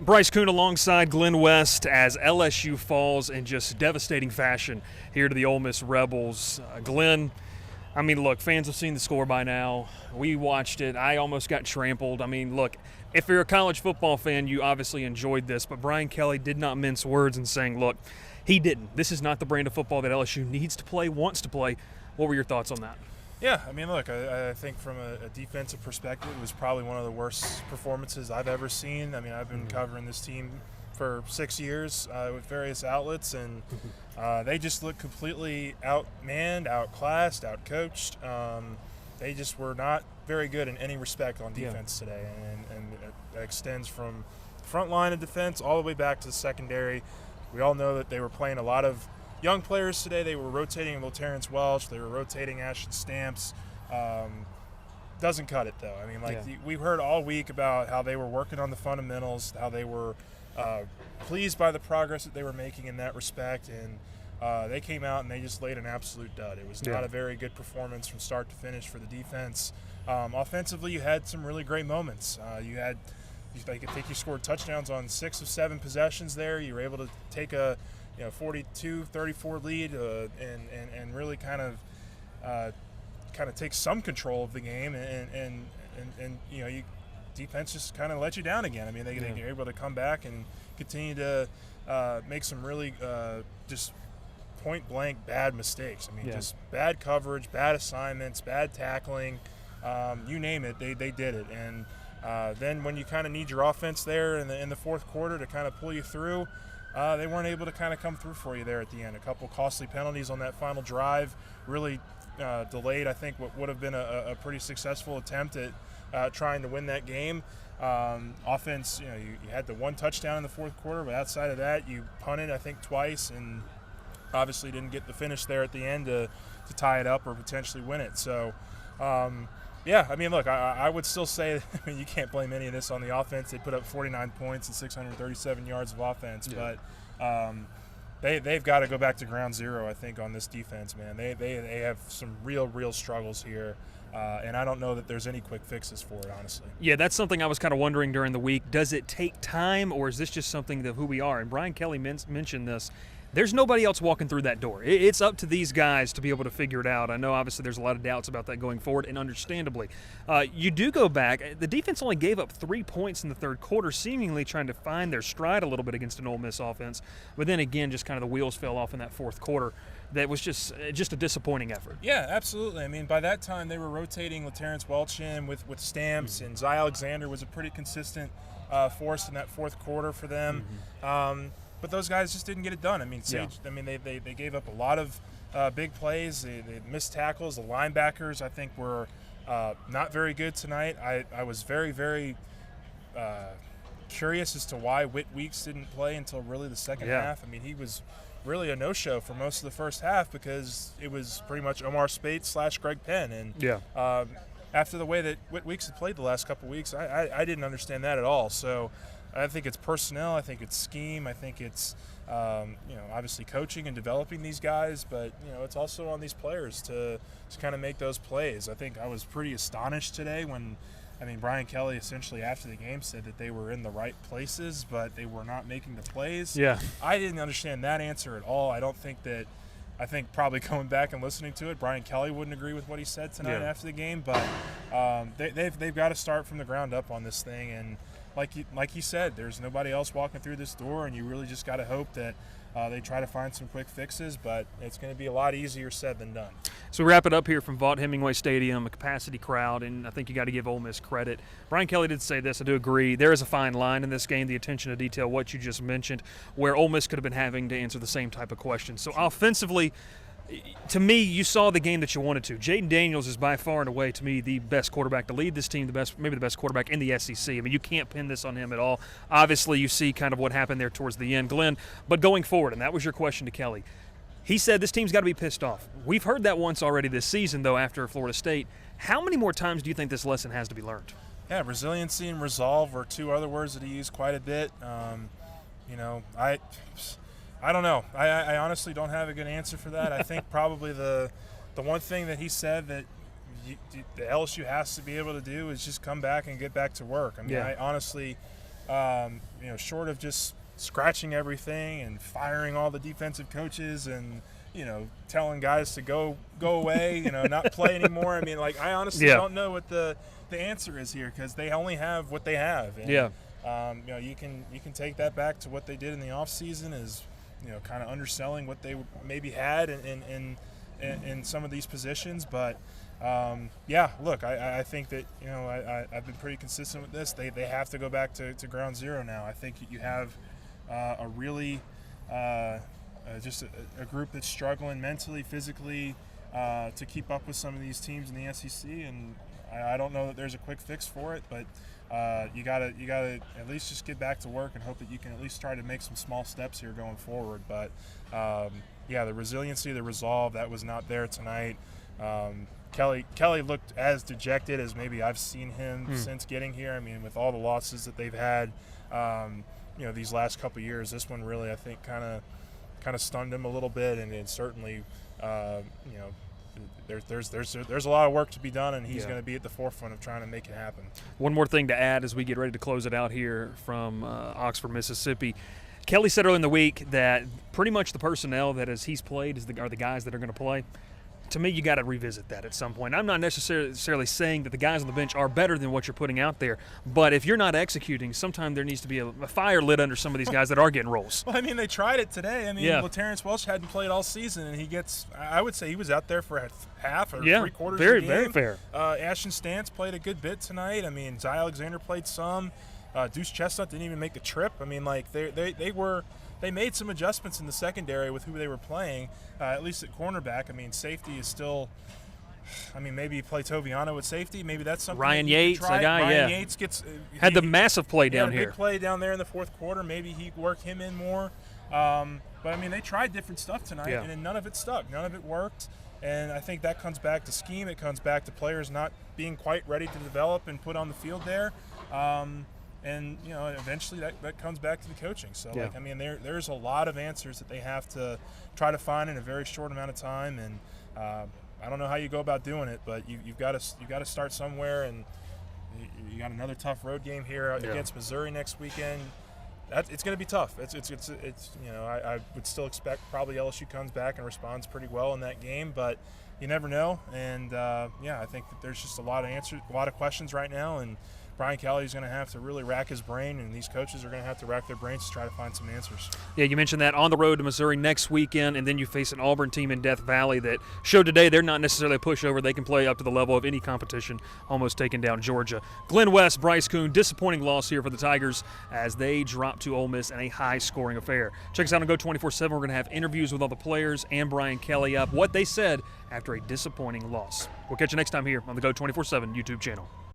Bryce Koon alongside Glen West as LSU falls in just devastating fashion here to the Ole Miss Rebels. Glen, I mean, look, fans have seen the score by now. We watched it. I almost got trampled. I mean, look, if you're a college football fan, you obviously enjoyed this, but Brian Kelly did not mince words in saying, look, he didn't. This is not the brand of football that LSU needs to play, wants to play. What were your thoughts on that? Yeah, I mean, look, I think from a defensive perspective, it was probably one of the worst performances I've ever seen. I mean, I've been covering this team for 6 years with various outlets, and they just looked completely outmanned, outclassed, outcoached. They just were not very good in any respect on defense today, and it extends from the front line of defense all the way back to the secondary. We all know that they were playing a lot of young players today. They were rotating Terrence Welch. They were rotating Ashton Stamps. Doesn't cut it, though. I mean, we heard all week about how they were working on the fundamentals, how they were pleased by the progress that they were making in that respect, and they came out and they just laid an absolute dud. It was not a very good performance from start to finish for the defense. Offensively, you had some really great moments. I think you scored touchdowns on 6 of 7 possessions there. You were able to take a 42-34 lead and really kind of take some control of the game, and defense just kind of let you down again. I mean, they were able to come back and continue to make some really just point blank bad mistakes. I mean, just bad coverage, bad assignments, bad tackling, you name it, they did it. And then when you kind of need your offense there in the fourth quarter to kind of pull you through, they weren't able to kind of come through for you there at the end. A couple costly penalties on that final drive really delayed, I think, what would have been a pretty successful attempt at trying to win that game. Offense, you had the one touchdown in the fourth quarter, but outside of that, you punted, I think, twice, and obviously didn't get the finish there at the end to tie it up or potentially win it. So, yeah, I mean, look, I would still say, I mean, you can't blame any of this on the offense. They put up 49 points and 637 yards of offense, but they've got to go back to ground zero, I think, on this defense, man. They have some real struggles here, and I don't know that there's any quick fixes for it, honestly. Yeah, that's something I was kind of wondering during the week. Does it take time, or is this just something of who we are? And Brian Kelly mentioned this. There's nobody else walking through that door. It's up to these guys to be able to figure it out. I know, obviously, there's a lot of doubts about that going forward, and understandably. You do go back. The defense only gave up 3 points in the third quarter, seemingly trying to find their stride a little bit against an Ole Miss offense. But then again, just kind of the wheels fell off in that fourth quarter. That was just a disappointing effort. Yeah, absolutely. I mean, by that time, they were rotating Terrence Welch in with Stamps, and Zy Alexander was a pretty consistent force in that fourth quarter for them. But those guys just didn't get it done. I mean, they gave up a lot of big plays. They missed tackles. The linebackers, I think, were not very good tonight. I was very curious as to why Whit Weeks didn't play until really the second half. I mean, he was really a no-show for most of the first half because it was pretty much Omar Speights / Greg Penn. And after the way that Whit Weeks had played the last couple of weeks, I didn't understand that at all. So I think it's personnel. I think it's scheme. I think it's, obviously coaching and developing these guys. But, it's also on these players to kind of make those plays. I think I was pretty astonished today when, Brian Kelly essentially after the game said that they were in the right places, but they were not making the plays. Yeah. I didn't understand that answer at all. I think probably going back and listening to it, Brian Kelly wouldn't agree with what he said tonight after the game. But they've got to start from the ground up on this thing. And like you said, there's nobody else walking through this door, and you really just got to hope that they try to find some quick fixes, but it's going to be a lot easier said than done. So we wrap it up here from Vaught Hemingway Stadium, a capacity crowd, and I think you got to give Ole Miss credit. Brian Kelly did say this. I do agree. There is a fine line in this game, the attention to detail, what you just mentioned, where Ole Miss could have been having to answer the same type of questions. So offensively, to me, you saw the game that you wanted to. Jaden Daniels is by far and away, to me, the best quarterback to lead this team, maybe the best quarterback in the SEC. I mean, you can't pin this on him at all. Obviously, you see kind of what happened there towards the end. Glenn, but going forward, and that was your question to Kelly, he said this team's got to be pissed off. We've heard that once already this season, though, after Florida State. How many more times do you think this lesson has to be learned? Yeah, resiliency and resolve are two other words that he used quite a bit. I don't know. I honestly don't have a good answer for that. I think probably the one thing that he said that the LSU has to be able to do is just come back and get back to work. I mean, I honestly short of just scratching everything and firing all the defensive coaches and telling guys to go away, not play anymore. I mean, like, I honestly don't know what the answer is here, because they only have what they have. And, you can take that back to what they did in the off season, is kind of underselling what they maybe had in some of these positions. But look, I think that I've been pretty consistent with this. They have to go back to ground zero now. I think you have a really just a group that's struggling mentally, physically, to keep up with some of these teams in the SEC, and I don't know that there's a quick fix for it, but you gotta at least just get back to work and hope that you can at least try to make some small steps here going forward. But the resiliency, the resolve, that was not there tonight. Kelly looked as dejected as maybe I've seen him since getting here. I mean, with all the losses that they've had, these last couple of years, this one really, I think, kind of stunned him a little bit, and it certainly, there's a lot of work to be done, and he's going to be at the forefront of trying to make it happen. One more thing to add as we get ready to close it out here from Oxford, Mississippi. Kelly said earlier in the week that pretty much the personnel that he's played are the guys that are going to play. To me, you got to revisit that at some point. I'm not necessarily saying that the guys on the bench are better than what you're putting out there, but if you're not executing, sometimes there needs to be a fire lit under some of these guys that are getting roles. Well, I mean, they tried it today. I mean, Terrence Welch hadn't played all season, and I would say he was out there for half or three-quarters of the game. Very fair. Ashton Stantz played a good bit tonight. I mean, Zy Alexander played some. Deuce Chestnut didn't even make the trip. I mean, like, they made some adjustments in the secondary with who they were playing, at least at cornerback. I mean, safety is still – I mean, maybe you play Toviano at safety. Maybe that's something Ryan you Yates, could try. a guy, Ryan Yates had the massive play down here. Big play down there in the fourth quarter. Maybe he work him in more. But, I mean, they tried different stuff tonight, and none of it stuck. None of it worked. And I think that comes back to scheme. It comes back to players not being quite ready to develop and put on the field there. And, eventually that comes back to the coaching. So, I mean, there's a lot of answers that they have to try to find in a very short amount of time. And I don't know how you go about doing it, but you've got to start somewhere. And you got another tough road game here against Missouri next weekend. It's going to be tough. I would still expect probably LSU comes back and responds pretty well in that game, but you never know. And I think that there's just a lot of questions right now, and Brian Kelly's going to have to really rack his brain, and these coaches are going to have to rack their brains to try to find some answers. Yeah, you mentioned that on the road to Missouri next weekend, and then you face an Auburn team in Death Valley that showed today they're not necessarily a pushover. They can play up to the level of any competition, almost taking down Georgia. Glen West, Bryce Koon, disappointing loss here for the Tigers as they drop to Ole Miss in a high-scoring affair. Check us out on Go 24/7. We're going to have interviews with all the players and Brian Kelly up, what they said after a disappointing loss. We'll catch you next time here on the Go 24/7 YouTube channel.